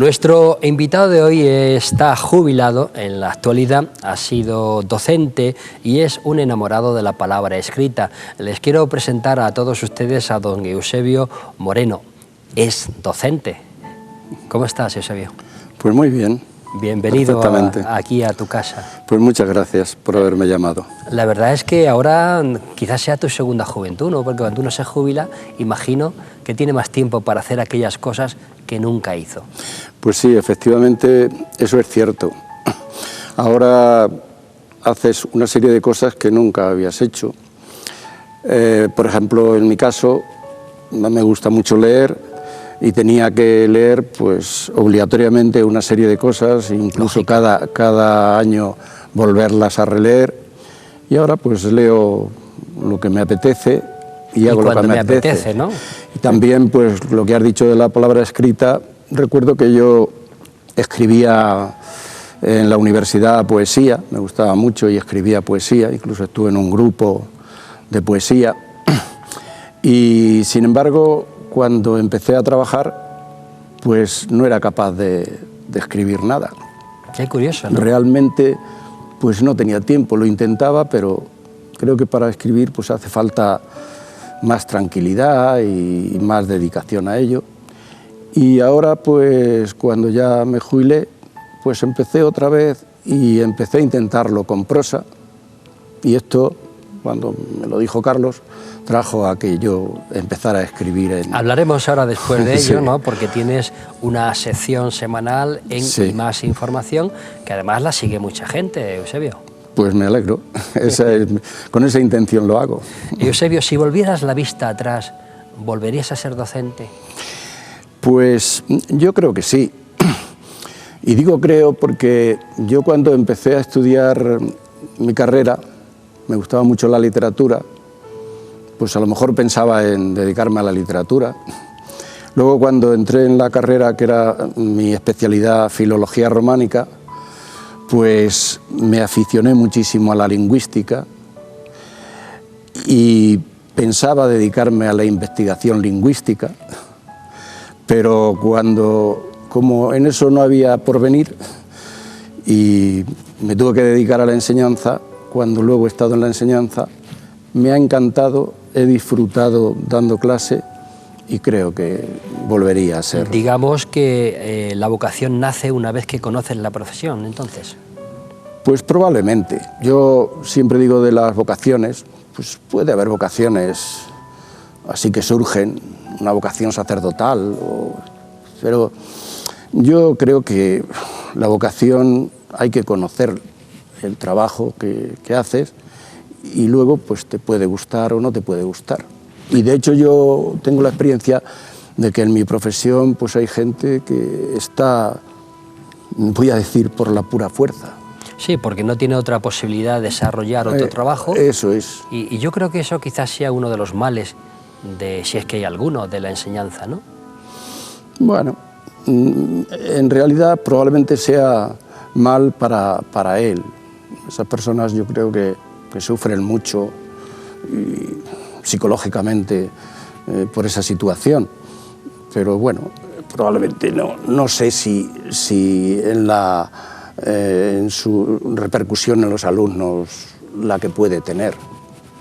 Nuestro invitado de hoy está jubilado en la actualidad, ha sido docente y es un enamorado de la palabra escrita. Les quiero presentar a todos ustedes a don Eusebio Moreno. Es docente. ¿Cómo estás, Eusebio? Pues muy bien. Bienvenido aquí a tu casa. Pues muchas gracias por haberme llamado. La verdad es que ahora quizás sea tu segunda juventud, ¿no? Porque cuando uno se jubila, imagino que tiene más tiempo para hacer aquellas cosas que nunca hizo. Pues sí, efectivamente, eso es cierto. Ahora haces una serie de cosas que nunca habías hecho. Por ejemplo, en mi caso, me gusta mucho leer y tenía que leer pues obligatoriamente una serie de cosas, incluso cada año volverlas a releer, y ahora pues leo lo que me apetece y hago lo que me apetece, ¿no? Y también pues lo que has dicho de la palabra escrita, recuerdo que yo escribía en la universidad poesía, me gustaba mucho y escribía poesía, incluso estuve en un grupo de poesía, y sin embargo cuando empecé a trabajar, pues no era capaz de escribir nada. Qué curioso, ¿no? Realmente, pues no tenía tiempo, lo intentaba, pero creo que para escribir pues hace falta más tranquilidad y más dedicación a ello. Y ahora, pues cuando ya me jubilé, pues empecé otra vez y empecé a intentarlo con prosa. Y esto, cuando me lo dijo Carlos, trajo a que yo empezara a escribir. Hablaremos ahora después de ello, sí, ¿no? Porque tienes una sección semanal en sí, Más Información, que además la sigue mucha gente, Eusebio. Pues me alegro, con esa intención lo hago. Eusebio, si volvieras la vista atrás, ¿volverías a ser docente? Pues yo creo que sí. Y digo creo porque yo cuando empecé a estudiar mi carrera, me gustaba mucho la literatura, pues a lo mejor pensaba en dedicarme a la literatura. Luego cuando entré en la carrera, que era mi especialidad filología románica, pues me aficioné muchísimo a la lingüística y pensaba dedicarme a la investigación lingüística, pero como en eso no había porvenir y me tuve que dedicar a la enseñanza, cuando luego he estado en la enseñanza, me ha encantado, he disfrutado dando clase y creo que volvería a ser. Digamos que la vocación nace una vez que conoces la profesión, entonces. Pues probablemente. Yo siempre digo de las vocaciones, pues puede haber vocaciones así que surgen, una vocación sacerdotal, pero yo creo que la vocación hay que conocer el trabajo que haces y luego pues te puede gustar o no te puede gustar. Y de hecho yo tengo la experiencia de que en mi profesión pues hay gente que está, voy a decir, por la pura fuerza. Sí, porque no tiene otra posibilidad de desarrollar otro trabajo. Eso es. Y yo creo que eso quizás sea uno de los males, si es que hay alguno, de la enseñanza, ¿no? Bueno, en realidad probablemente sea mal para él. Esas personas yo creo que sufren mucho psicológicamente por esa situación, pero bueno, probablemente no sé si en su repercusión en los alumnos la que puede tener.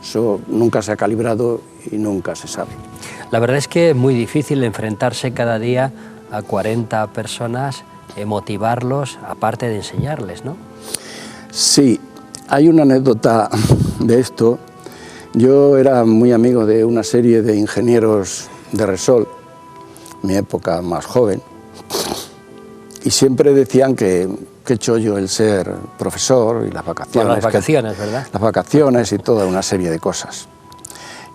Eso nunca se ha calibrado y nunca se sabe. La verdad es que es muy difícil enfrentarse cada día a 40 personas, motivarlos, aparte de enseñarles, ¿no? Sí. Hay una anécdota de esto. Yo era muy amigo de una serie de ingenieros de Repsol, mi época más joven, y siempre decían que chollo el ser profesor y las vacaciones. Bueno, las vacaciones, ¿verdad? Las vacaciones y toda una serie de cosas.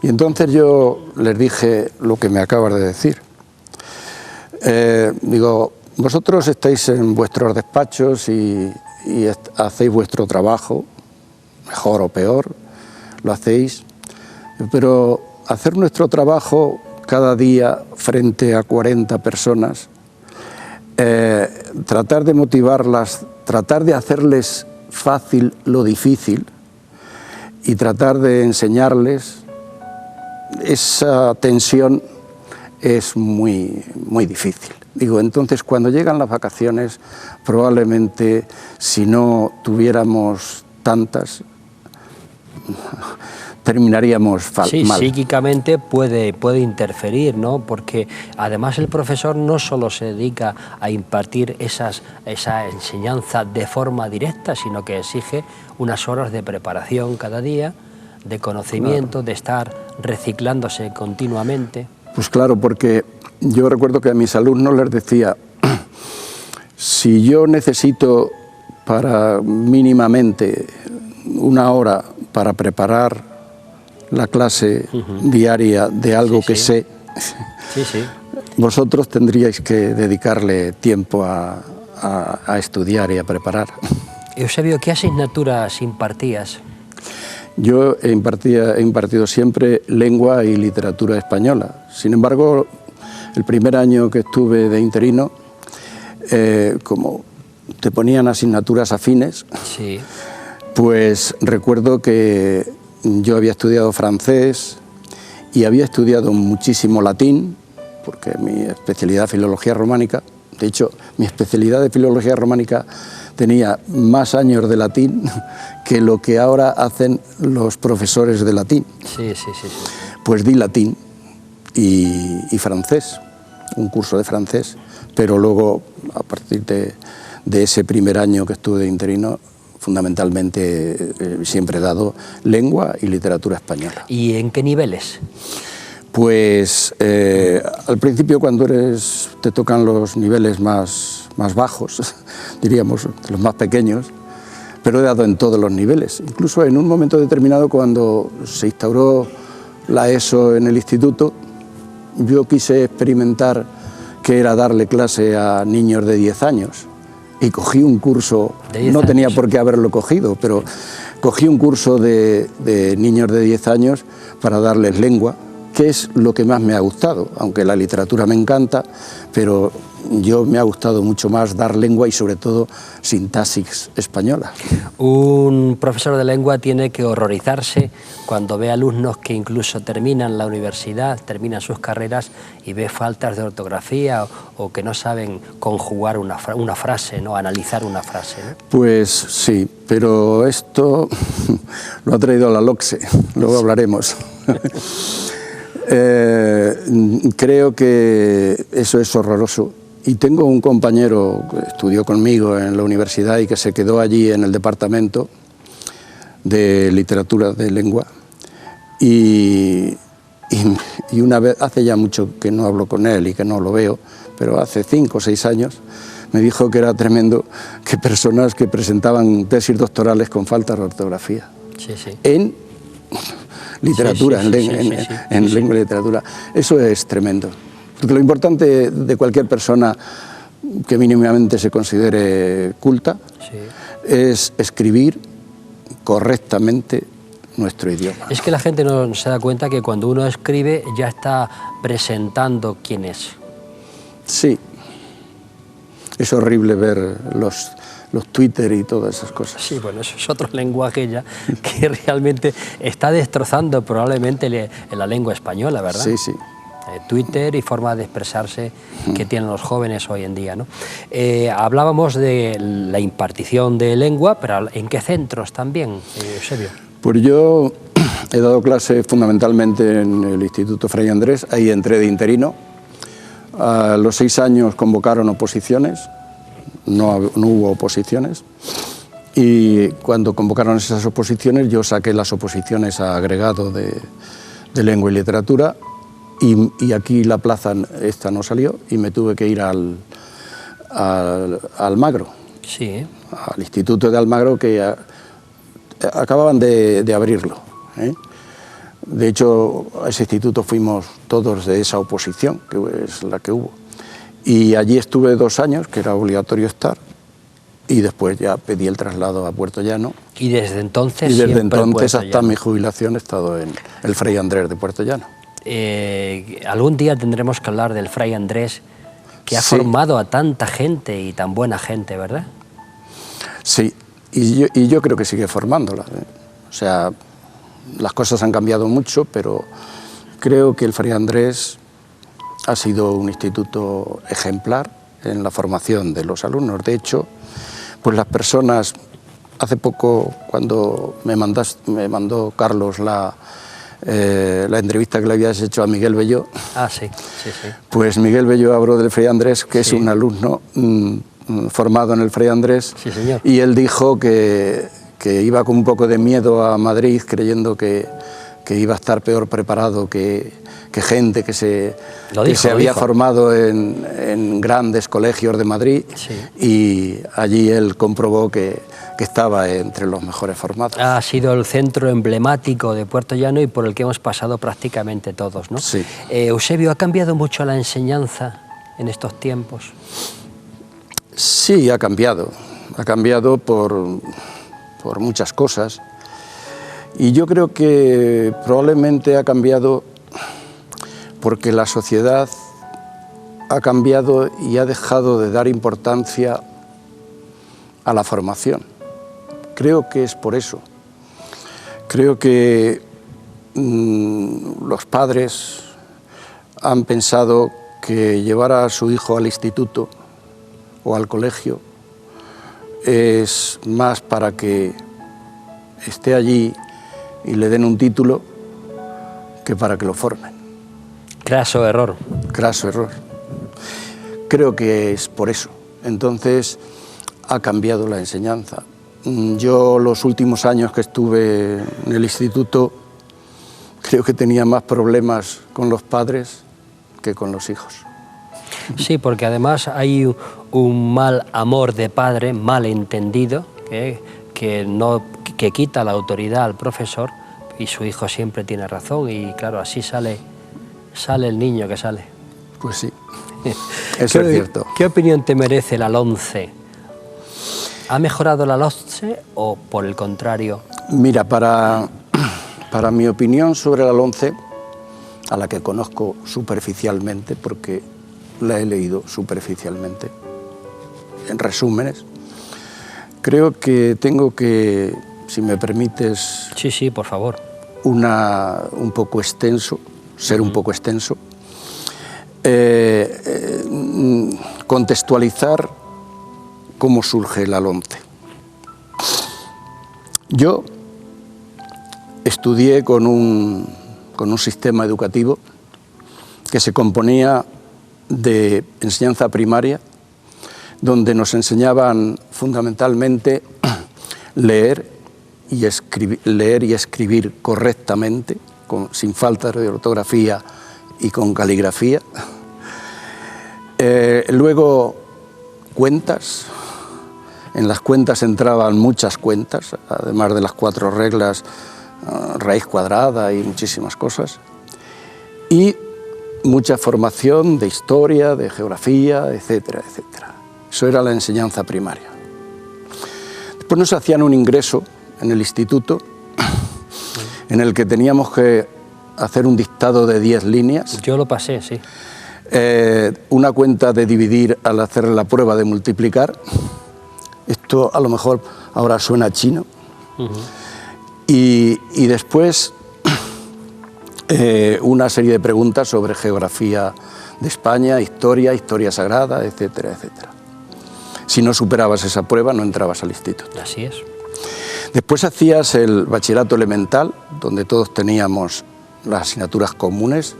Y entonces yo les dije lo que me acabas de decir. Digo, vosotros estáis en vuestros despachos y hacéis vuestro trabajo, mejor o peor, lo hacéis, pero hacer nuestro trabajo cada día frente a 40 personas, tratar de motivarlas, tratar de hacerles fácil lo difícil y tratar de enseñarles, esa tensión es muy difícil. Digo, entonces cuando llegan las vacaciones, probablemente si no tuviéramos tantas, terminaríamos mal. Psíquicamente puede interferir, ¿no? Porque además el profesor no solo se dedica a impartir esa enseñanza de forma directa, sino que exige unas horas de preparación cada día, de conocimiento, de estar reciclándose continuamente. Pues claro, porque yo recuerdo que a mis alumnos les decía, si yo necesito para mínimamente una hora para preparar la clase diaria de algo que sé, vosotros tendríais que dedicarle tiempo a estudiar y a preparar. Eusebio, ¿qué asignaturas impartías? Yo he impartido siempre lengua y literatura española. Sin embargo, el primer año que estuve de interino, como te ponían asignaturas afines, pues recuerdo que yo había estudiado francés y había estudiado muchísimo latín, porque mi especialidad es filología románica. De hecho, mi especialidad de filología románica tenía más años de latín que lo que ahora hacen los profesores de latín. Pues di latín y francés, un curso de francés, pero luego, a partir de ese primer año que estuve de interino, fundamentalmente siempre he dado lengua y literatura española. ¿Y en qué niveles? Pues al principio, cuando te tocan los niveles más bajos, diríamos los más pequeños, pero he dado en todos los niveles. Incluso en un momento determinado, cuando se instauró la ESO en el instituto, yo quise experimentar qué era darle clase a niños de 10 años y cogí un curso, no tenía por qué haberlo cogido, pero cogí un curso de niños de 10 años para darles lengua, que es lo que más me ha gustado, aunque la literatura me encanta, pero me ha gustado mucho más dar lengua y sobre todo sintaxis española. Un profesor de lengua tiene que horrorizarse cuando ve alumnos que incluso terminan la universidad, terminan sus carreras y ve faltas de ortografía o que no saben conjugar una frase, ¿no? Analizar una frase, ¿no? Pues sí, pero esto lo ha traído la LOCSE, luego hablaremos. Creo que eso es horroroso. Y tengo un compañero que estudió conmigo en la universidad y que se quedó allí en el departamento de literatura de lengua. Y una vez, hace ya mucho que no hablo con él y que no lo veo, pero hace 5 o 6 años, me dijo que era tremendo que personas que presentaban tesis doctorales con falta de ortografía en literatura, en lengua y literatura. Eso es tremendo. Porque lo importante de cualquier persona que mínimamente se considere culta es escribir correctamente nuestro idioma. Es que la gente no se da cuenta que cuando uno escribe ya está presentando quién es. Sí, es horrible ver los Twitter y todas esas cosas. Sí, bueno, eso es otro lenguaje ya que realmente está destrozando probablemente la lengua española, ¿verdad? Sí, sí. Twitter y forma de expresarse que tienen los jóvenes hoy en día, ¿no? Hablábamos de la impartición de lengua, pero ¿en qué centros también, Eusebio? Pues yo he dado clase fundamentalmente en el Instituto Fray Andrés, ahí entré de interino. A los 6 años convocaron oposiciones, no hubo oposiciones, y cuando convocaron esas oposiciones yo saqué las oposiciones a agregado de lengua y literatura. Y aquí la plaza esta no salió y me tuve que ir al Almagro, al Instituto de Almagro, que acababan de abrirlo, ¿eh? De hecho, a ese instituto fuimos todos de esa oposición, que es la que hubo. Y allí estuve 2 años, que era obligatorio estar, y después ya pedí el traslado a Puerto Llano. ¿Y desde entonces? Y desde entonces hasta mi jubilación he estado en el Fray Andrés de Puerto Llano. Algún día tendremos que hablar del Fray Andrés, que ha formado a tanta gente y tan buena gente, ¿verdad? Sí, y yo creo que sigue formándola, ¿eh? O sea, las cosas han cambiado mucho, pero creo que el Fray Andrés ha sido un instituto ejemplar en la formación de los alumnos. De hecho, pues las personas, hace poco cuando me mandó Carlos la entrevista que le habías hecho a Miguel Belló, sí. Pues Miguel Belló habló del Fray Andrés, que es un alumno formado en el Fray Andrés, sí, señor. Y él dijo que iba con un poco de miedo a Madrid, creyendo que iba a estar peor preparado que gente que se había formado en grandes colegios de Madrid, y allí él comprobó que estaba entre los mejores formados. Ha sido el centro emblemático de Puerto Llano y por el que hemos pasado prácticamente todos, ¿no? Sí. Eusebio, ¿ha cambiado mucho la enseñanza en estos tiempos? Sí, ha cambiado por muchas cosas, y yo creo que probablemente ha cambiado porque la sociedad ha cambiado y ha dejado de dar importancia a la formación. Creo que es por eso. Creo que los padres han pensado que llevar a su hijo al instituto o al colegio es más para que esté allí y le den un título que para que lo formen. Craso error. Craso error. Creo que es por eso. Entonces ha cambiado la enseñanza. Yo los últimos años que estuve en el instituto creo que tenía más problemas con los padres que con los hijos. Sí, porque además hay un mal amor de padre, mal entendido, que quita la autoridad al profesor, y su hijo siempre tiene razón, y claro, así sale el niño que sale. Pues sí, eso es cierto. ¿Qué opinión te merece la LOMCE? ¿Ha mejorado la LOMCE o por el contrario? Mira, para mi opinión sobre la LOMCE, a la que conozco superficialmente, porque la he leído superficialmente, en resúmenes, creo que tengo que, si me permites... Sí, por favor. Un poco extenso, ser un poco extenso, contextualizar cómo surge la LOMCE. Yo estudié con un sistema educativo que se componía de enseñanza primaria, donde nos enseñaban fundamentalmente leer y escribir correctamente, sin falta de ortografía y con caligrafía. Luego cuentas. En las cuentas entraban muchas cuentas, además de las 4 reglas, raíz cuadrada y muchísimas cosas. Y mucha formación de historia, de geografía, etcétera, etcétera. Eso era la enseñanza primaria. Después nos hacían un ingreso en el instituto en el que teníamos que hacer un dictado de 10 líneas. Yo lo pasé, sí. Una cuenta de dividir al hacer la prueba de multiplicar. Esto a lo mejor ahora suena chino. Y después una serie de preguntas sobre geografía de España, historia sagrada, etcétera, etcétera. Si no superabas esa prueba, no entrabas al instituto. Así es. Después hacías el bachillerato elemental, donde todos teníamos las asignaturas comunes,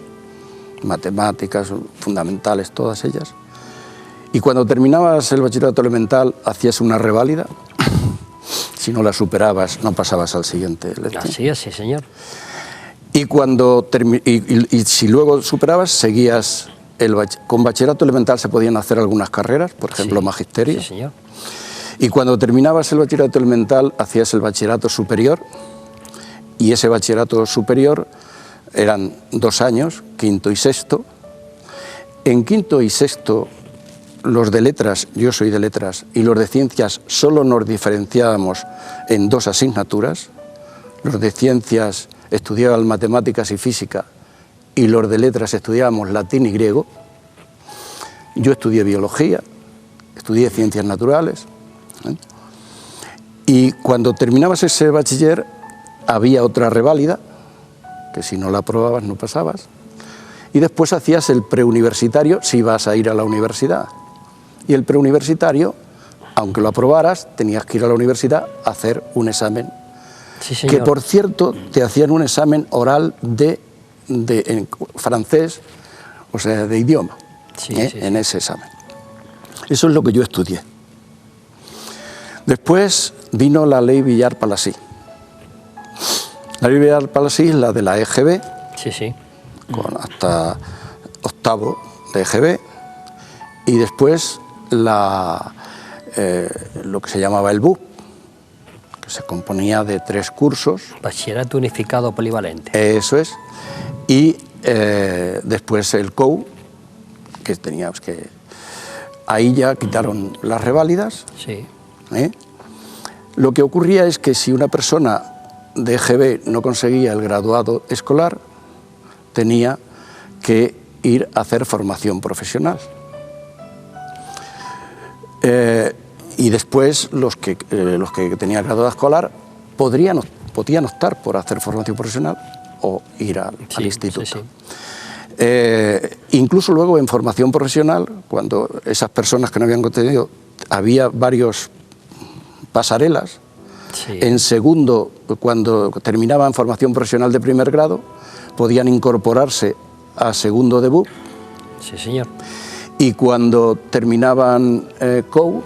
matemáticas, fundamentales, todas ellas. Y cuando terminabas el bachillerato elemental, hacías una reválida. Si no la superabas, no pasabas al siguiente lección. Así es, sí, señor. Y si luego superabas, seguías con bachillerato elemental se podían hacer algunas carreras, por ejemplo, magisterio. Sí, señor. Y cuando terminabas el bachillerato elemental, hacías el bachillerato superior, y ese bachillerato superior eran 2 años, quinto y sexto. En quinto y sexto, los de letras, yo soy de letras, y los de ciencias solo nos diferenciábamos en 2 asignaturas. Los de ciencias estudiaban matemáticas y física, y los de letras estudiábamos latín y griego. Yo estudié biología, estudié ciencias naturales. Y cuando terminabas ese bachiller, había otra reválida, que si no la aprobabas no pasabas. y después hacías el preuniversitario si ibas a ir a la universidad. Y el preuniversitario, aunque lo aprobaras, tenías que ir a la universidad a hacer un examen. Sí, señor. Que, por cierto, te hacían un examen oral en francés, o sea, de idioma, en ese examen. Eso es lo que yo estudié. Después vino la ley Villar-Palasí. La ley Villar-Palasí es la de la EGB, con hasta octavo de EGB, y después lo que se llamaba el BUP, que se componía de 3 cursos. Bachillerato unificado polivalente. Eso es. Y después el COU, que teníamos que... Ahí ya quitaron las reválidas. Sí. Lo que ocurría es que si una persona de EGB no conseguía el graduado escolar, tenía que ir a hacer formación profesional. Y después los que tenían graduado escolar podían optar por hacer formación profesional o ir al instituto. Incluso luego en formación profesional, cuando esas personas que no habían contenido, había varios pasarelas. En segundo, cuando terminaban formación profesional de primer grado, podían incorporarse a segundo de BUP. Sí, señor. Y cuando terminaban COU,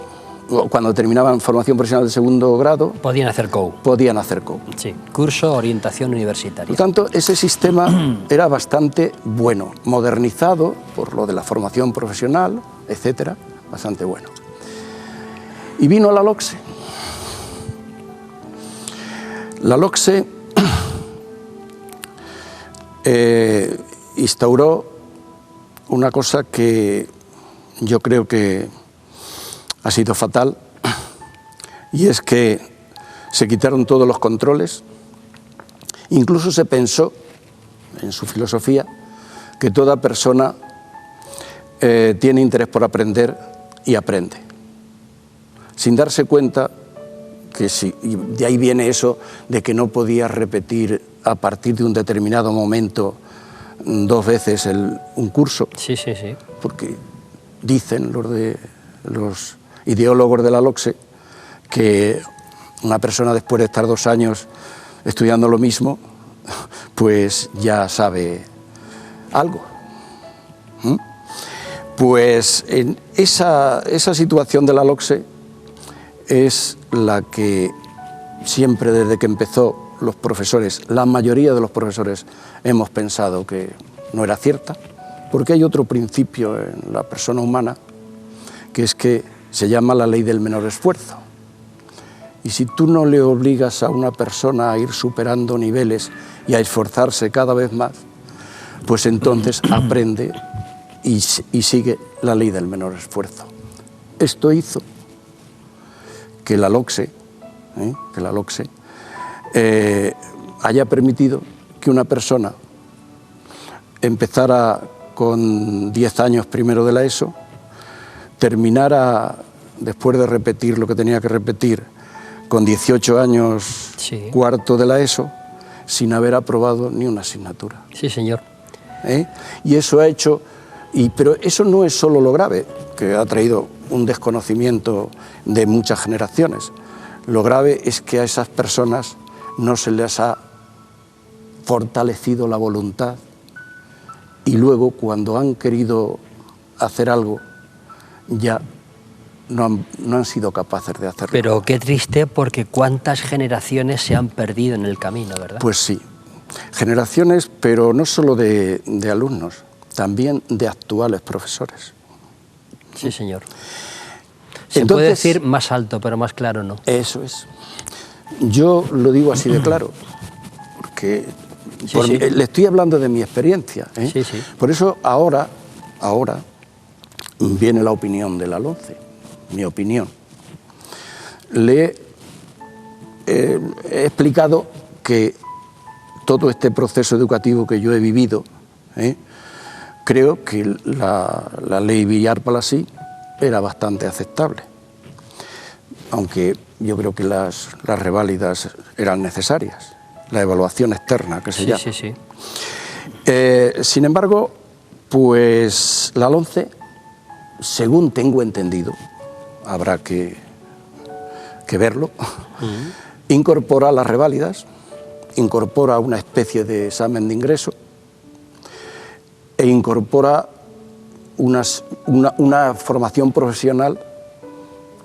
cuando terminaban formación profesional de segundo grado, podían hacer COU. Podían hacer COU. Sí, curso orientación universitaria. Por tanto, ese sistema era bastante bueno, modernizado por lo de la formación profesional, etcétera, bastante bueno. Y vino la LOCSE. La LOCSE instauró una cosa que yo creo que ha sido fatal, y es que se quitaron todos los controles. Incluso se pensó, en su filosofía, que toda persona tiene interés por aprender y aprende, sin darse cuenta que y de ahí viene eso de que no podía repetir a partir de un determinado momento 2 veces un curso. Sí. Porque dicen los ideólogos de la LOCSE que una persona después de estar 2 años estudiando lo mismo, pues ya sabe algo. Pues en esa situación de la LOCSE es la que siempre desde que empezó los profesores, la mayoría de los profesores, hemos pensado que no era cierta, porque hay otro principio en la persona humana, que es que se llama la ley del menor esfuerzo. Y si tú no le obligas a una persona a ir superando niveles y a esforzarse cada vez más, pues entonces aprende y sigue la ley del menor esfuerzo. Esto hizo que la LOCSE, haya permitido que una persona empezara con 10 años primero de la ESO, terminara, después de repetir lo que tenía que repetir, con 18 años cuarto de la ESO, sin haber aprobado ni una asignatura. Sí, señor. Y eso ha hecho... pero eso no es solo lo grave, que ha traído un desconocimiento de muchas generaciones. Lo grave es que a esas personas no se les ha fortalecido la voluntad y luego cuando han querido hacer algo ya no han sido capaces de hacerlo. Pero qué triste, porque cuántas generaciones se han perdido en el camino, ¿verdad? Pues sí, generaciones, pero no solo de alumnos, también de actuales profesores. Sí, señor. Se puede decir más alto, pero más claro no. Eso es. Yo lo digo así de claro, porque le estoy hablando de mi experiencia. Por eso ahora viene la opinión de la LONCE, mi opinión. Le he explicado que todo este proceso educativo que yo he vivido, creo que la ley Villar-Palasí era bastante aceptable, aunque yo creo que las reválidas eran necesarias, la evaluación externa que se llama. Sin embargo, Pues la LOMCE, según tengo entendido, habrá que verlo, incorpora las reválidas, incorpora una especie de examen de ingreso e incorpora una formación profesional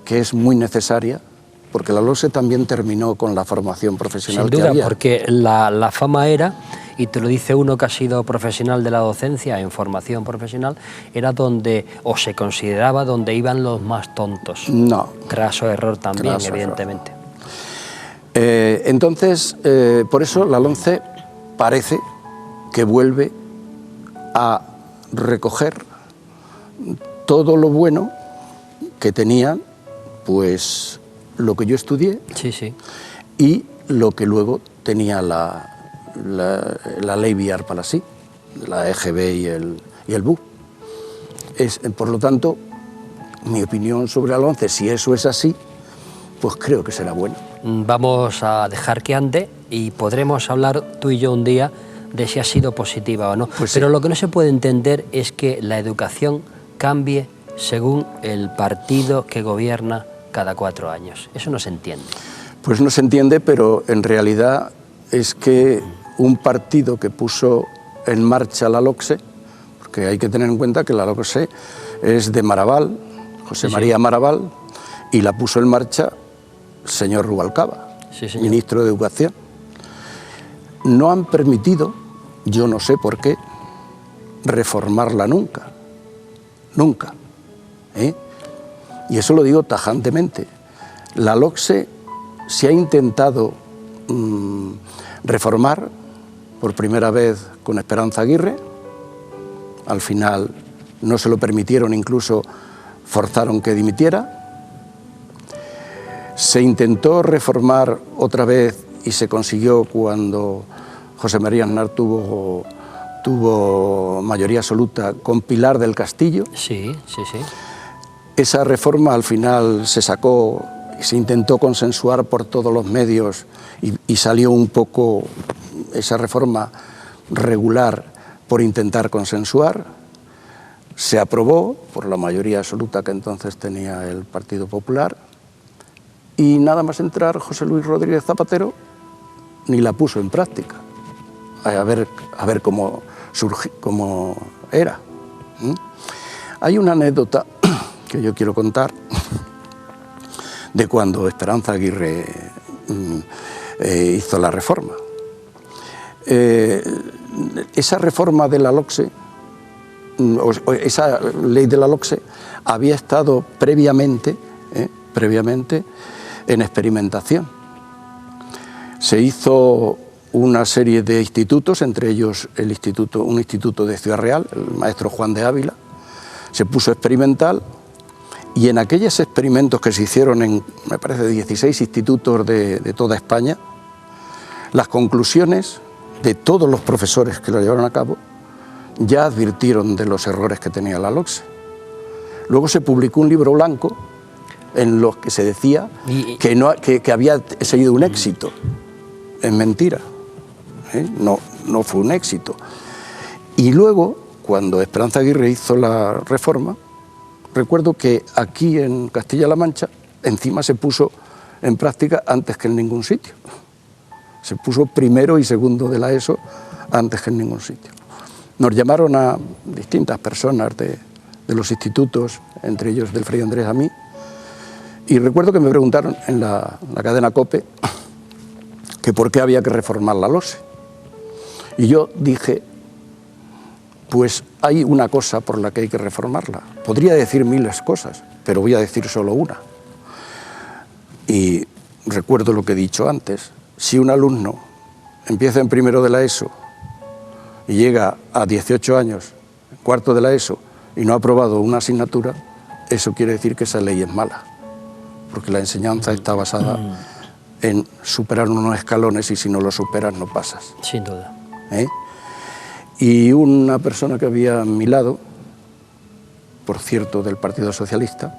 que es muy necesaria, porque la LOMCE también terminó con la formación profesional. Sin duda, que había. porque la fama era, y te lo dice uno que ha sido profesional de la docencia en formación profesional, era donde, o se consideraba, donde iban los más tontos. No. Graso error también, Graso evidentemente. Entonces, por eso la LOMCE parece que vuelve a recoger todo lo bueno que tenía, pues, lo que yo estudié, sí, sí, y lo que luego tenía la ley Villar-Palasí, la EGB y el BU. Por lo tanto, mi opinión sobre la LOMCE, si eso es así, pues creo que será bueno. Vamos a dejar que ande y podremos hablar tú y yo un día de si ha sido positiva o no. Pues pero sí. Lo que no se puede entender es que la educación cambie según el partido que gobierna cada 4 años. Eso no se entiende. Pues no se entiende, pero en realidad es que un partido que puso en marcha la LOCSE, porque hay que tener en cuenta que la LOCSE es de Maraval, José María Maraval, y la puso en marcha el señor Rubalcaba, ministro de Educación. No han permitido, yo no sé por qué, reformarla nunca, nunca. Y eso lo digo tajantemente. La LOCSE se ha intentado reformar por primera vez con Esperanza Aguirre, al final no se lo permitieron, incluso forzaron que dimitiera. Se intentó reformar otra vez y se consiguió cuando José María Aznar tuvo mayoría absoluta con Pilar del Castillo. Sí, sí, sí. Esa reforma al final se sacó y se intentó consensuar por todos los medios y salió un poco esa reforma regular por intentar consensuar. Se aprobó por la mayoría absoluta que entonces tenía el Partido Popular y nada más entrar José Luis Rodríguez Zapatero ni la puso en práctica. A ver cómo era. Hay una anécdota que yo quiero contar de cuando Esperanza Aguirre hizo la reforma. Esa reforma de la LOCSE, esa ley de la LOCSE, había estado previamente en experimentación. Se hizo una serie de institutos, entre ellos un instituto de Ciudad Real, el maestro Juan de Ávila, se puso experimental. Y en aquellos experimentos que se hicieron en, me parece, 16 institutos de toda España, las conclusiones de todos los profesores que lo llevaron a cabo ya advirtieron de los errores que tenía la LOCSE. Luego se publicó un libro blanco en los que se decía que había sido un éxito. Es mentira, no fue un éxito. Y luego, cuando Esperanza Aguirre hizo la reforma, recuerdo que aquí en Castilla-La Mancha, encima se puso en práctica antes que en ningún sitio. Se puso primero y segundo de la ESO antes que en ningún sitio. Nos llamaron a distintas personas de los institutos, entre ellos del Fray Andrés a mí, y recuerdo que me preguntaron en la cadena COPE que por qué había que reformar la LOCSE. Y yo dije, pues hay una cosa por la que hay que reformarla. Podría decir miles cosas, pero voy a decir solo una. Y recuerdo lo que he dicho antes. Si un alumno empieza en primero de la ESO y llega a 18 años, en cuarto de la ESO, y no ha aprobado una asignatura, eso quiere decir que esa ley es mala, porque la enseñanza está basada en superar unos escalones y si no lo superas no pasas. Sin duda. Y una persona que había a mi lado, por cierto del Partido Socialista,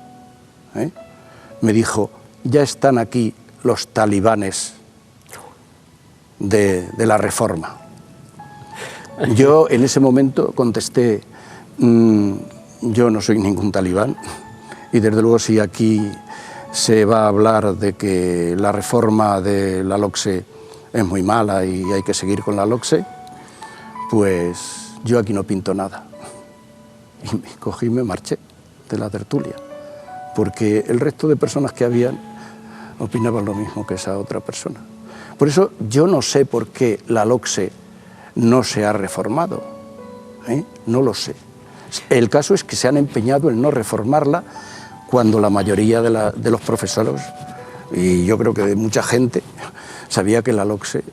me dijo, ya están aquí los talibanes de la reforma. Yo en ese momento contesté, Yo no soy ningún talibán y desde luego si aquí se va a hablar de que la reforma de la LOCSE es muy mala y hay que seguir con la LOCSE, pues yo aquí no pinto nada. Y me cogí y me marché de la tertulia, porque el resto de personas que habían opinaban lo mismo que esa otra persona. Por eso yo no sé por qué la LOCSE no se ha reformado, no lo sé. El caso es que se han empeñado en no reformarla cuando la mayoría de los profesores, y yo creo que de mucha gente, sabía que la LOCSE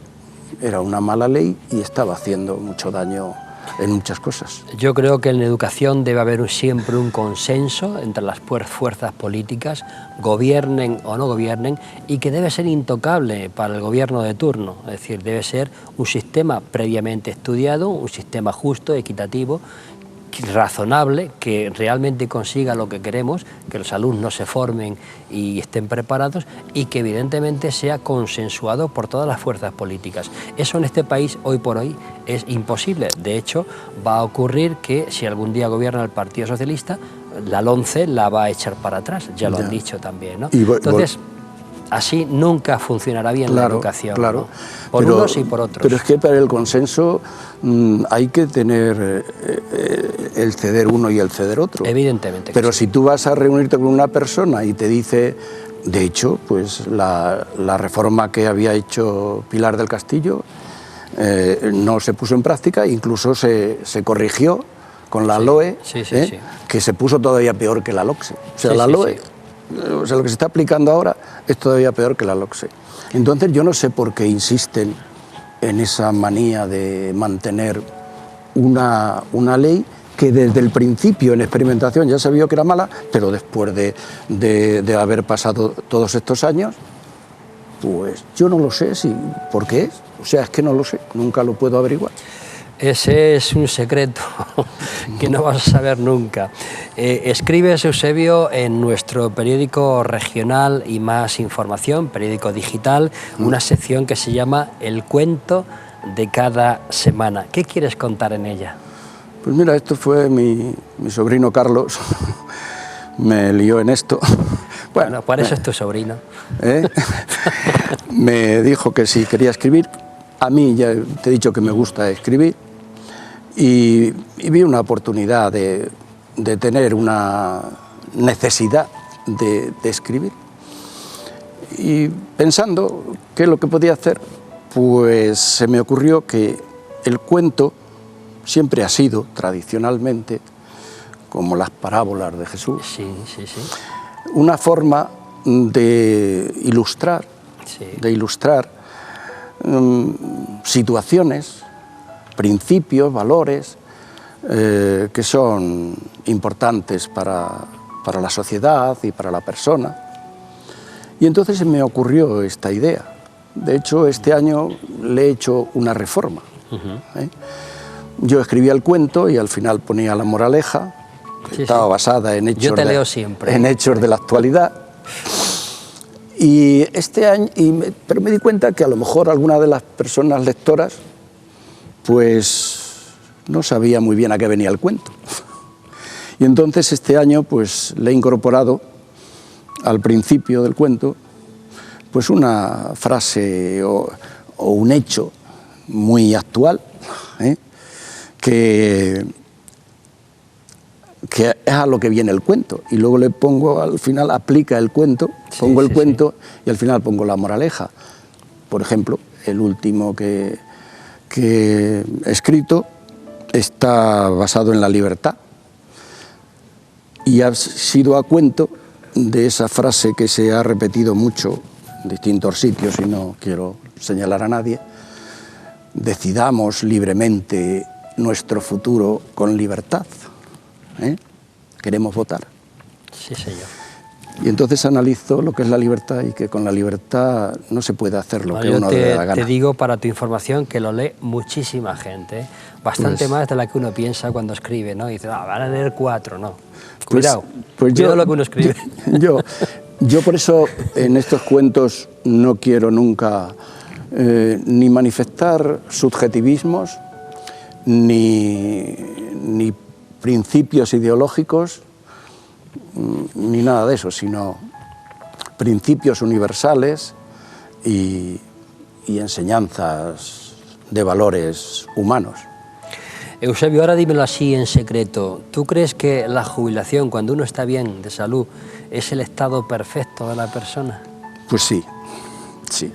era una mala ley y estaba haciendo mucho daño en muchas cosas. Yo creo que en la educación debe haber siempre un consenso entre las fuerzas políticas, gobiernen o no gobiernen, y que debe ser intocable para el gobierno de turno. Es decir, debe ser un sistema previamente estudiado, un sistema justo, equitativo, razonable, que realmente consiga lo que queremos, que los alumnos se formen y estén preparados, y que evidentemente sea consensuado por todas las fuerzas políticas. Eso en este país hoy por hoy es imposible. De hecho, va a ocurrir que si algún día gobierna el Partido Socialista, la LOMCE la va a echar para atrás, ya lo han dicho también, ¿no? Entonces, así nunca funcionará bien la educación, claro, ¿no? Por unos y por otros. Pero es que para el consenso hay que tener el ceder uno y el ceder otro. Evidentemente. Pero si tú vas a reunirte con una persona y te dice, de hecho, pues la reforma que había hecho Pilar del Castillo no se puso en práctica, incluso se corrigió con la LOE, que se puso todavía peor que la LOCSE. O sea, la LOE... O sea, lo que se está aplicando ahora es todavía peor que la LOCSE. Entonces yo no sé por qué insisten en esa manía de mantener una ley que desde el principio en experimentación ya se vio que era mala, pero después de haber pasado todos estos años, pues yo no lo sé por qué es. O sea, es que no lo sé, nunca lo puedo averiguar. Ese es un secreto que no vas a saber nunca. Escribes, Eusebio, en nuestro periódico regional y Más Información, periódico digital, una sección que se llama El cuento de cada semana. ¿Qué quieres contar en ella? Pues mira, esto fue mi sobrino Carlos, me lió en esto. Bueno, por eso es tu sobrino. Me dijo que si quería escribir. A mí ya te he dicho que me gusta escribir y vi una oportunidad de tener una necesidad de escribir. Y pensando qué es lo que podía hacer, pues se me ocurrió que el cuento siempre ha sido, tradicionalmente, como las parábolas de Jesús, una forma de ilustrar, situaciones, principios, valores que son importantes para la sociedad y para la persona. Y entonces se me ocurrió esta idea. De hecho, este año le he hecho una reforma. Yo escribía el cuento y al final ponía la moraleja, que estaba basada en hechos, en hechos de la actualidad. Y este año, pero me di cuenta que a lo mejor alguna de las personas lectoras pues no sabía muy bien a qué venía el cuento. Y entonces este año pues le he incorporado al principio del cuento pues una frase o un hecho muy actual, que es a lo que viene el cuento, y luego le pongo al final, aplica el cuento, pongo el cuento y al final pongo la moraleja. Por ejemplo, el último que he escrito está basado en la libertad y ha sido a cuento de esa frase que se ha repetido mucho en distintos sitios y no quiero señalar a nadie: decidamos libremente nuestro futuro con libertad. Queremos votar. Sí, señor. Y entonces analizo lo que es la libertad y que con la libertad no se puede hacer lo que uno le da la gana. Te digo, para tu información, que lo lee muchísima gente, bastante más de la que uno piensa cuando escribe, ¿no? Y dice, van a leer 4, no. Cuidado, cuidado lo que uno escribe. Yo por eso en estos cuentos no quiero nunca ni manifestar subjetivismos, ni principios ideológicos ni nada de eso, sino principios universales y enseñanzas de valores humanos. Eusebio, ahora dímelo así en secreto, ¿tú crees que la jubilación, cuando uno está bien de salud, es el estado perfecto de la persona? Pues sí, sí.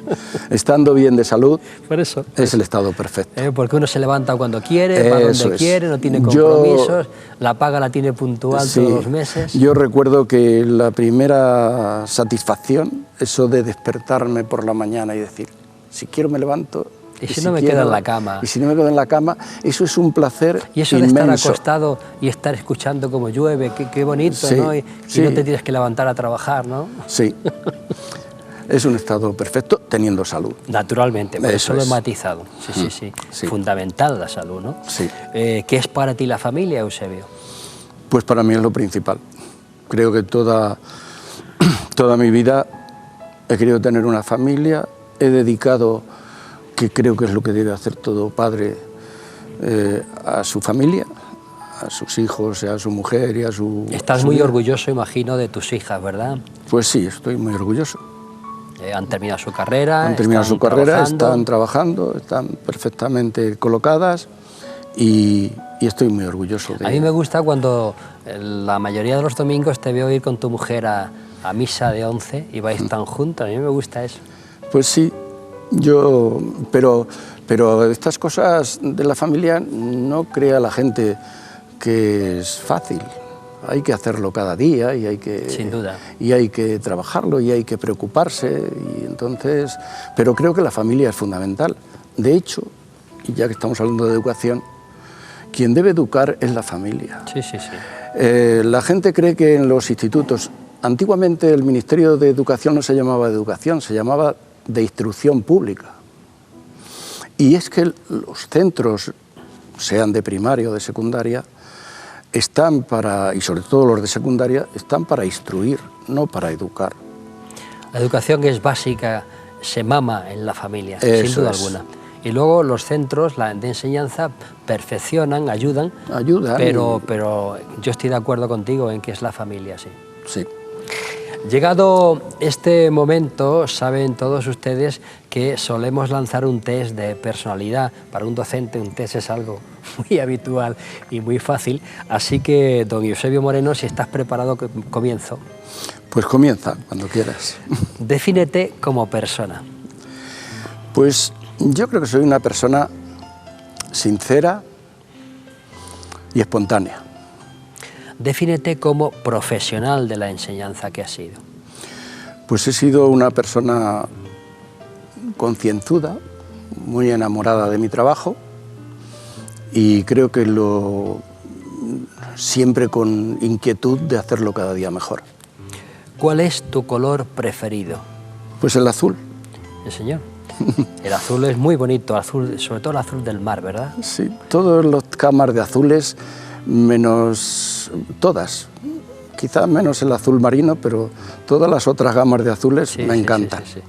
Estando bien de salud, por eso, es el estado perfecto. Porque uno se levanta cuando quiere, va donde quiere, no tiene compromisos, la paga la tiene puntual todos los meses. Yo recuerdo que la primera satisfacción, eso de despertarme por la mañana y decir, si quiero me levanto. Y si no me quedo en la cama. Y si no me quedo en la cama, eso es un placer inmenso. Y eso de estar acostado y estar escuchando cómo llueve, qué bonito, sí, ¿no? Y no te tienes que levantar a trabajar, ¿no? Sí. Es un estado perfecto teniendo salud. Naturalmente, por eso lo he matizado. Sí. Fundamental la salud, ¿no? Sí. ¿Qué es para ti la familia, Eusebio? Pues para mí es lo principal. Creo que toda mi vida he querido tener una familia, he dedicado, que creo que es lo que debe hacer todo padre, a su familia, a sus hijos, a su mujer y a su... Estás muy orgulloso, imagino, de tus hijas, ¿verdad? Pues sí, estoy muy orgulloso. Han terminado su carrera. Han terminado su carrera, están trabajando, están perfectamente colocadas y estoy muy orgulloso de... A mí me gusta cuando la mayoría de los domingos te veo ir con tu mujer a misa de 11 y vais tan juntos, a mí me gusta eso. Pues sí, pero estas cosas de la familia no crea la gente que es fácil. Hay que hacerlo cada día y hay que... Sin duda. Y hay que trabajarlo y hay que preocuparse. Y entonces, pero creo que la familia es fundamental. De hecho, y ya que estamos hablando de educación, quien debe educar es la familia. Sí. La gente cree que en los institutos... Antiguamente el Ministerio de Educación no se llamaba de Educación, se llamaba de Instrucción Pública. Y es que los centros, sean de primaria o de secundaria, están para, y sobre todo los de secundaria, están para instruir, no para educar. La educación es básica, se mama en la familia, Eso sin duda es. alguna. Y luego los centros de enseñanza perfeccionan, ayudan, pero yo estoy de acuerdo contigo en que es la familia, sí. Sí. Llegado este momento, saben todos ustedes que solemos lanzar un test de personalidad. Para un docente un test es algo muy habitual y muy fácil, así que, don Eusebio Moreno, si estás preparado, comienzo. Pues comienza, cuando quieras. Defínete como persona. Pues yo creo que soy una persona sincera y espontánea. Defínete como profesional de la enseñanza que has sido. Pues he sido una persona concienzuda, muy enamorada de mi trabajo y creo que siempre con inquietud de hacerlo cada día mejor. ¿Cuál es tu color preferido? Pues el azul. Sí, señor. El azul es muy bonito, azul, sobre todo el azul del mar, ¿verdad? Sí, todas las gamas de azules, menos todas, quizá menos el azul marino, pero todas las otras gamas de azules me encantan. Sí.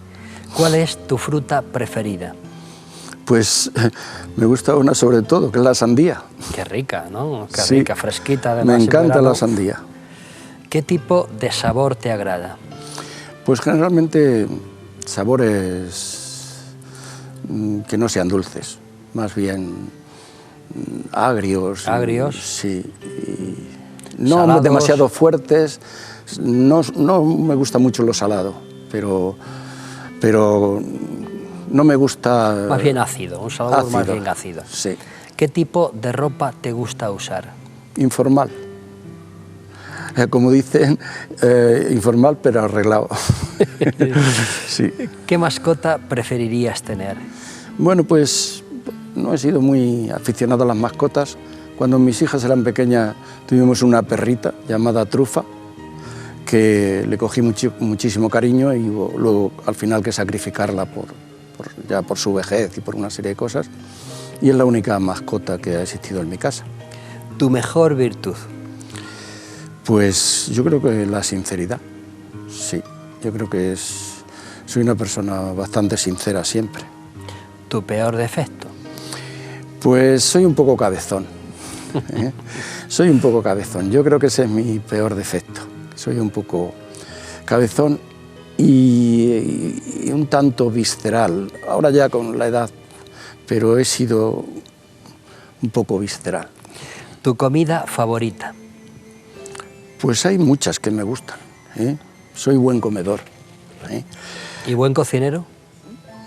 ¿Cuál es tu fruta preferida? Pues me gusta una sobre todo, que es la sandía. Qué rica, ¿no? Qué sí, rica, fresquita además. Me encanta la sandía. ¿Qué tipo de sabor te agrada? Pues generalmente sabores que no sean dulces, más bien agrios. ¿Agrios? Sí. No demasiado fuertes. No me gusta mucho lo salado, pero no me gusta... Más bien ácido, un sabor más bien ácido. Sí. ¿Qué tipo de ropa te gusta usar? Informal. Como dicen, informal pero arreglado. Sí. ¿Qué mascota preferirías tener? Bueno, pues no he sido muy aficionado a las mascotas. Cuando mis hijas eran pequeñas tuvimos una perrita llamada Trufa, que le cogí muchísimo cariño y luego al final que sacrificarla ya por su vejez y por una serie de cosas. Y es la única mascota que ha existido en mi casa. ¿Tu mejor virtud? Pues yo creo que la sinceridad, sí. Yo creo que soy una persona bastante sincera siempre. ¿Tu peor defecto? Pues soy un poco cabezón. Soy un poco cabezón, yo creo que ese es mi peor defecto. Soy un poco cabezón y un tanto visceral, ahora ya con la edad, pero he sido un poco visceral. ¿Tu comida favorita? Pues hay muchas que me gustan, ¿eh? Soy buen comedor. ¿Eh? ¿Y buen cocinero?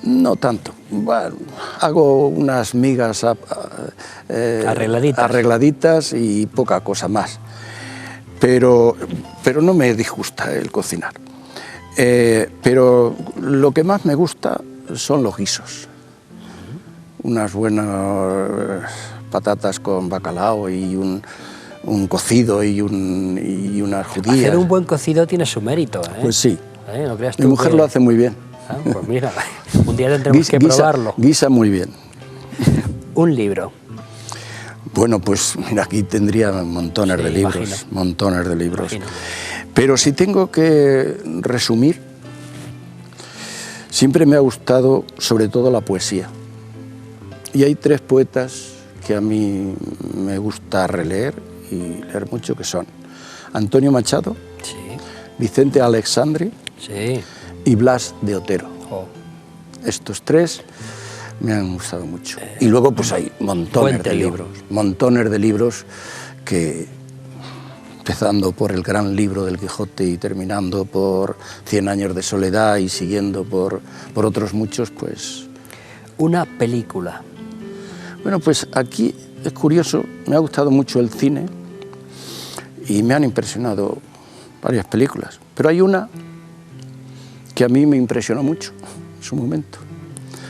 No tanto. Bueno, hago unas migas arregladitas y poca cosa más. Pero no me disgusta el cocinar. Pero lo que más me gusta son los guisos. Unas buenas patatas con bacalao y un cocido y unas judías. Hacer un buen cocido tiene su mérito, ¿eh? Pues sí. ¿No creas tú Mi mujer lo hace muy bien. Ah, pues mira, un día tendremos que probarlo. Guisa muy bien. Un libro. Bueno, pues mira, aquí tendría montones de libros, imagino. montones de libros. Imagino. Pero si tengo que resumir, siempre me ha gustado sobre todo la poesía. Y hay 3 poetas que a mí me gusta releer y leer mucho, que son Antonio Machado, Sí. Vicente Alexandri Sí. y Blas de Otero. Oh. Estos 3 me han gustado mucho. Y luego pues hay montones de libros que, empezando por el gran libro del Quijote y terminando por 100 años de soledad y siguiendo por otros muchos, pues... Una película. Bueno, pues aquí es curioso, me ha gustado mucho el cine y me han impresionado varias películas, pero hay una que a mí me impresionó mucho en su momento.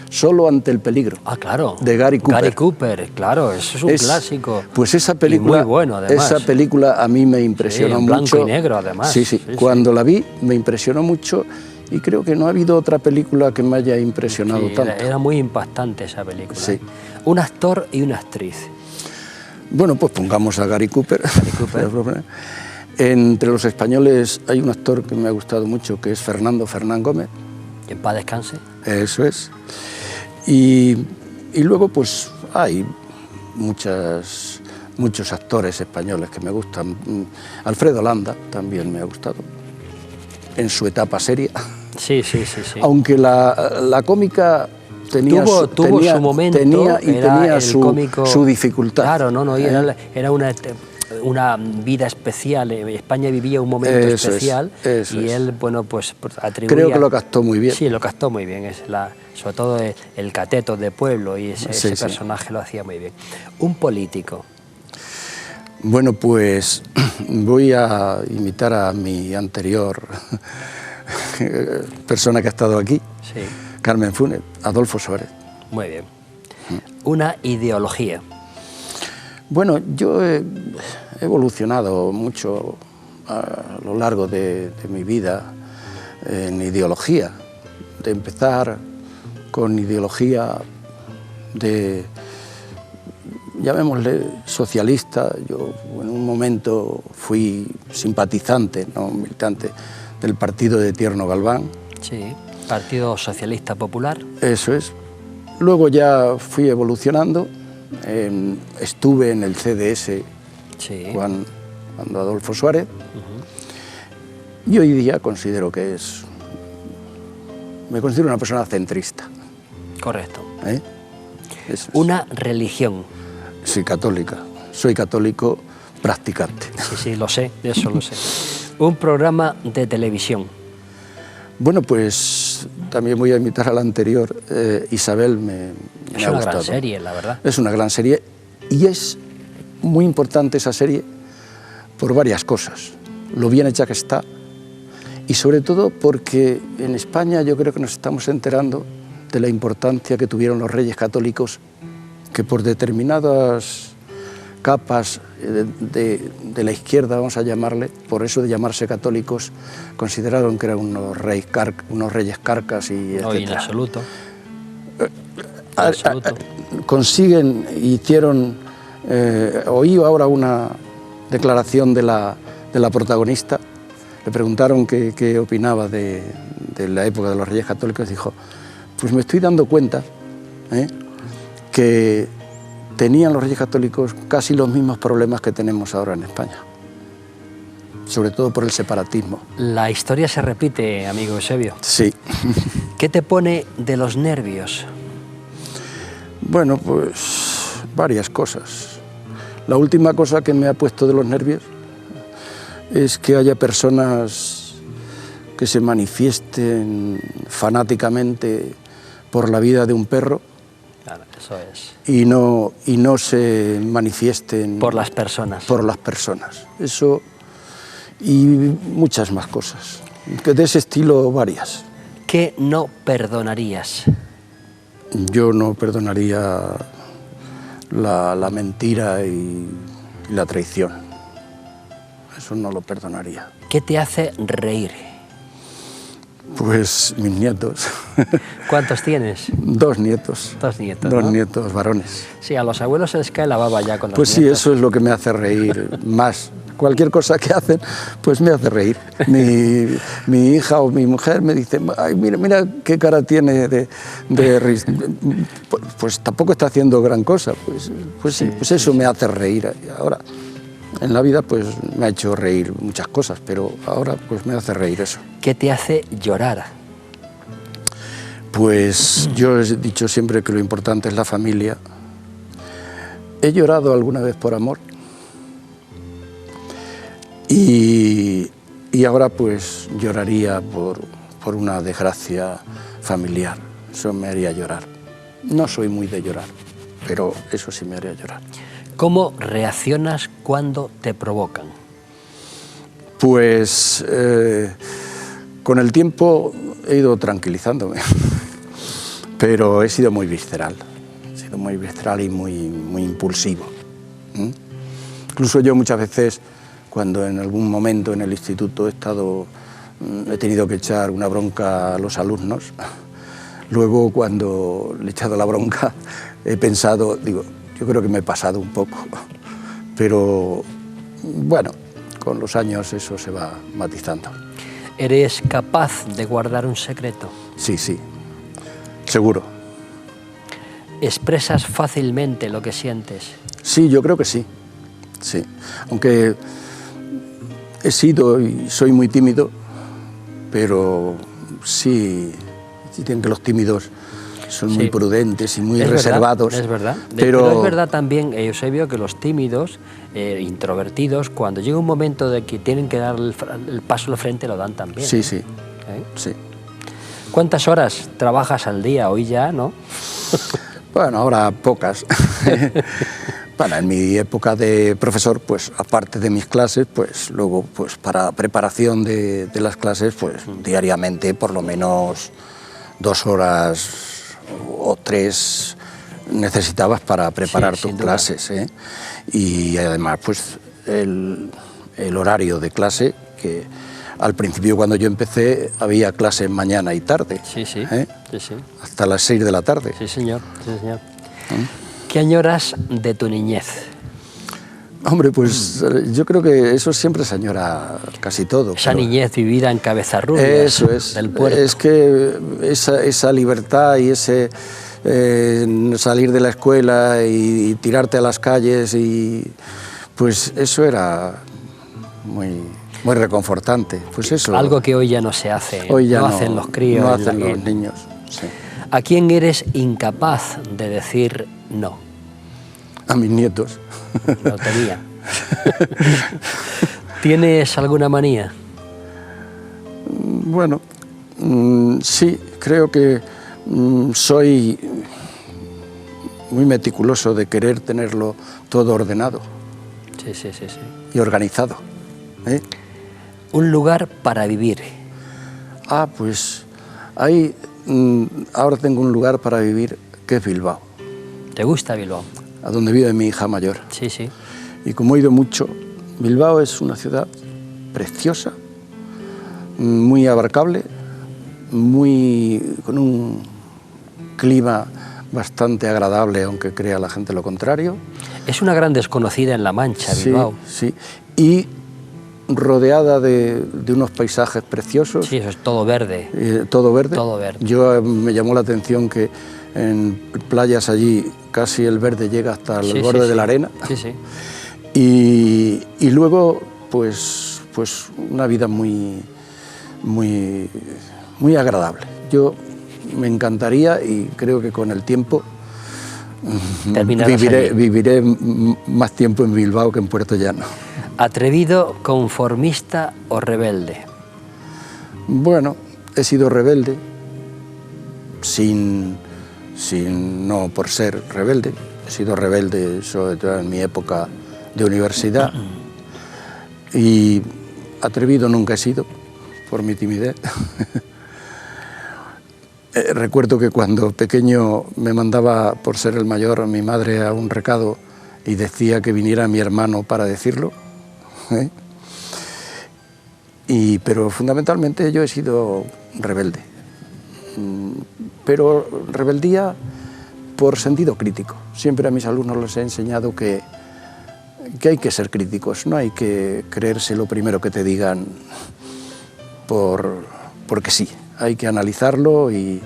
Solo ante el peligro. Ah, claro. De Gary Cooper. Gary Cooper, claro, eso es un clásico. Pues esa película, y muy bueno, además. Esa película a mí me impresionó en mucho. Blanco y negro, además. Sí. Cuando la vi me impresionó mucho y creo que no ha habido otra película que me haya impresionado tanto. Era muy impactante esa película. Sí. Un actor y una actriz. Bueno, pues pongamos a Gary Cooper. Cooper. Entre los españoles hay un actor que me ha gustado mucho, que es Fernando Fernán Gómez. Que en paz descanse. Eso es. Y luego pues hay muchos actores españoles que me gustan. Alfredo Landa también me ha gustado, en su etapa seria. Sí. Aunque la cómica tenía su momento, tenía su, cómico, su dificultad. Claro, y era una vida especial. España vivía un momento especial y él, bueno, pues atribuía... Creo que lo captó muy bien. Sí, lo captó muy bien. Sobre todo el cateto de pueblo y ese personaje lo hacía muy bien. Un político. Bueno, pues voy a imitar a mi anterior persona que ha estado aquí, Carmen Funes, Adolfo Suárez. Muy bien. Una ideología. Bueno, yo he evolucionado mucho a lo largo de mi vida en ideología, de empezar con ideología de, llamémosle, socialista. Yo en un momento fui simpatizante, no militante, del partido de Tierno Galván. Sí. Partido Socialista Popular. Eso es. Luego ya fui evolucionando. Estuve en el CDS cuando Adolfo Suárez, y hoy día considero que me considero una persona centrista. Correcto. Eso es. Una religión. Sí, católica. Soy católico practicante. Sí, lo sé, de eso lo sé. Un programa de televisión. Bueno, pues también voy a imitar al anterior. Isabel me ha gustado. Es una gran serie, la verdad. Es una gran serie y es muy importante esa serie por varias cosas. Lo bien hecha que está y sobre todo porque en España yo creo que nos estamos enterando de la importancia que tuvieron los reyes católicos, que por determinadas capas de la izquierda, vamos a llamarle, por eso de llamarse católicos, consideraron que eran unos reyes carcas y no, y en absoluto. Consiguen, hicieron, oí ahora una declaración de la protagonista, le preguntaron qué opinaba de la época de los reyes católicos, dijo, pues me estoy dando cuenta que tenían los Reyes Católicos casi los mismos problemas que tenemos ahora en España, sobre todo por el separatismo. La historia se repite, amigo Eusebio. Sí. ¿Qué te pone de los nervios? Bueno, pues varias cosas. La última cosa que me ha puesto de los nervios es que haya personas que se manifiesten fanáticamente por la vida de un perro. Claro, eso es. Y no se manifiesten Por las personas. Por las personas. Eso y muchas más cosas. Que de ese estilo varias. ¿Qué no perdonarías? Yo no perdonaría la mentira y la traición. Eso no lo perdonaría. ¿Qué te hace reír? Pues mis nietos. ¿Cuántos tienes? 2 nietos. 2 nietos, Dos ¿no? nietos varones. Sí, a los abuelos se les cae la baba ya con los Pues nietos. sí, eso es lo que me hace reír más. Cualquier cosa que hacen, pues me hace reír. Mi hija o mi mujer me dice, ay, mira qué cara tiene de risa. Pues tampoco está haciendo gran cosa. Pues sí, pues eso me hace reír. Ahora, en la vida pues me ha hecho reír muchas cosas, pero ahora pues me hace reír eso. ¿Qué te hace llorar? Pues yo he dicho siempre que lo importante es la familia. He llorado alguna vez por amor. Y ahora pues lloraría por una desgracia familiar. Eso me haría llorar. No soy muy de llorar, pero eso sí me haría llorar. ¿Cómo reaccionas cuando te provocan? Pues con el tiempo he ido tranquilizándome, pero he sido muy visceral. He sido muy visceral y muy impulsivo. Incluso yo muchas veces, cuando en algún momento en el instituto he tenido que echar una bronca a los alumnos, luego cuando le he echado la bronca he pensado, digo, yo creo que me he pasado un poco, pero bueno, con los años eso se va matizando. ¿Eres capaz de guardar un secreto? Sí, seguro. ¿Expresas fácilmente lo que sientes? Sí, yo creo que sí, sí. Aunque he sido y soy muy tímido, pero sí, dicen que los tímidos son muy prudentes y muy reservados. Es verdad, pero es verdad también, Eusebio, que los tímidos, introvertidos, cuando llega un momento de que tienen que dar el paso al frente, lo dan también. Sí, sí. Sí. ¿Cuántas horas trabajas al día? Hoy ya, ¿no? Bueno, ahora pocas. Bueno, en mi época de profesor, pues aparte de mis clases, pues luego pues para preparación de las clases, pues diariamente por lo menos 2 horas o 3 necesitabas para preparar tus clases, ¿eh? Y además pues el horario de clase, que al principio cuando yo empecé había clases mañana y tarde, ¿eh? Sí. Hasta las 6 de la tarde. Sí, señor. ¿Qué añoras de tu niñez? Hombre, pues yo creo que eso siempre se añora casi todo. Esa niñez vivida en Cabezarrubias, eso es, del puerto. Es que esa libertad y ese salir de la escuela y tirarte a las calles, y pues eso era muy reconfortante. Pues eso. Algo que hoy ya no se hace, hoy ya no hacen los críos. No hacen los niños, sí. ¿A quién eres incapaz de decir no? A mis nietos. Lo tenía. ¿Tienes alguna manía? Bueno, sí, creo que soy muy meticuloso de querer tenerlo todo ordenado. Sí. Y organizado, ¿eh? Un lugar para vivir. Ah, pues ahí ahora tengo un lugar para vivir que es Bilbao. ¿Te gusta Bilbao? A donde vive mi hija mayor. Sí. Y como he ido mucho, Bilbao es una ciudad preciosa, muy abarcable, con un clima bastante agradable, aunque crea la gente lo contrario. Es una gran desconocida en La Mancha, Bilbao. Sí. Y rodeada de unos paisajes preciosos. Sí, eso es todo verde. Todo verde. Todo verde. Me llamó la atención que en playas allí casi el verde llega hasta el borde de la arena. Sí, sí. Y luego, pues una vida muy agradable. Yo me encantaría, y creo que con el tiempo viviré más tiempo en Bilbao que en Puerto Llano. ¿Atrevido, conformista o rebelde? Bueno, he sido rebelde, no por ser rebelde. He sido rebelde sobre todo en mi época de universidad, y atrevido nunca he sido, por mi timidez. Recuerdo que cuando pequeño me mandaba, por ser el mayor, mi madre a un recado y decía que viniera mi hermano para decirlo. Pero fundamentalmente yo he sido rebelde, pero rebeldía por sentido crítico. Siempre a mis alumnos les he enseñado que hay que ser críticos, no hay que creerse lo primero que te digan porque sí. Hay que analizarlo y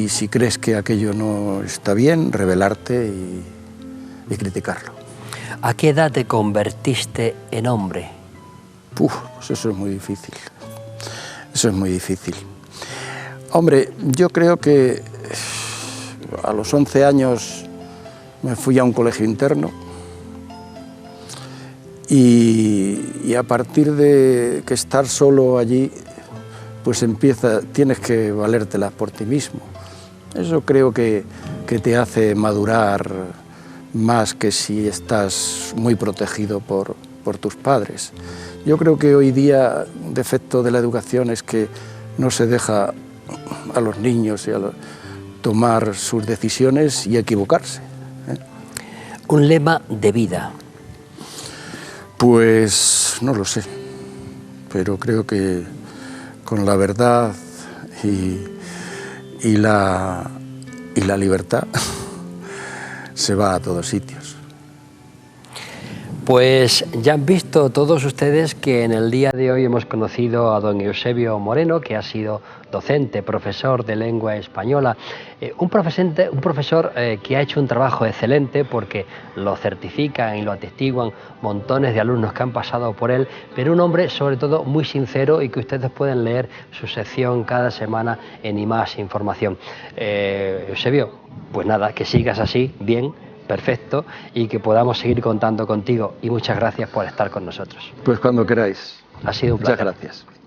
si crees que aquello no está bien, rebelarte y criticarlo. ¿A qué edad te convertiste en hombre? Pues eso es muy difícil. Eso es muy difícil. Hombre, yo creo que a los 11 años me fui a un colegio interno y a partir de que estar solo allí, pues tienes que valértelas por ti mismo. Eso creo que te hace madurar más que si estás muy protegido por tus padres. Yo creo que hoy día un defecto de la educación es que no se deja a los niños tomar sus decisiones y equivocarse. Un lema de vida. Pues no lo sé, pero creo que con la verdad y la libertad se va a todos sitios. Pues ya han visto todos ustedes que en el día de hoy hemos conocido a don Eusebio Moreno, que ha sido docente, profesor de lengua española, un profesor que ha hecho un trabajo excelente porque lo certifican y lo atestiguan montones de alumnos que han pasado por él, pero un hombre sobre todo muy sincero y que ustedes pueden leer su sección cada semana en IMAX Información. Eusebio, pues nada, que sigas así, bien, perfecto, y que podamos seguir contando contigo, y muchas gracias por estar con nosotros. Pues cuando queráis. Ha sido un placer. Muchas gracias.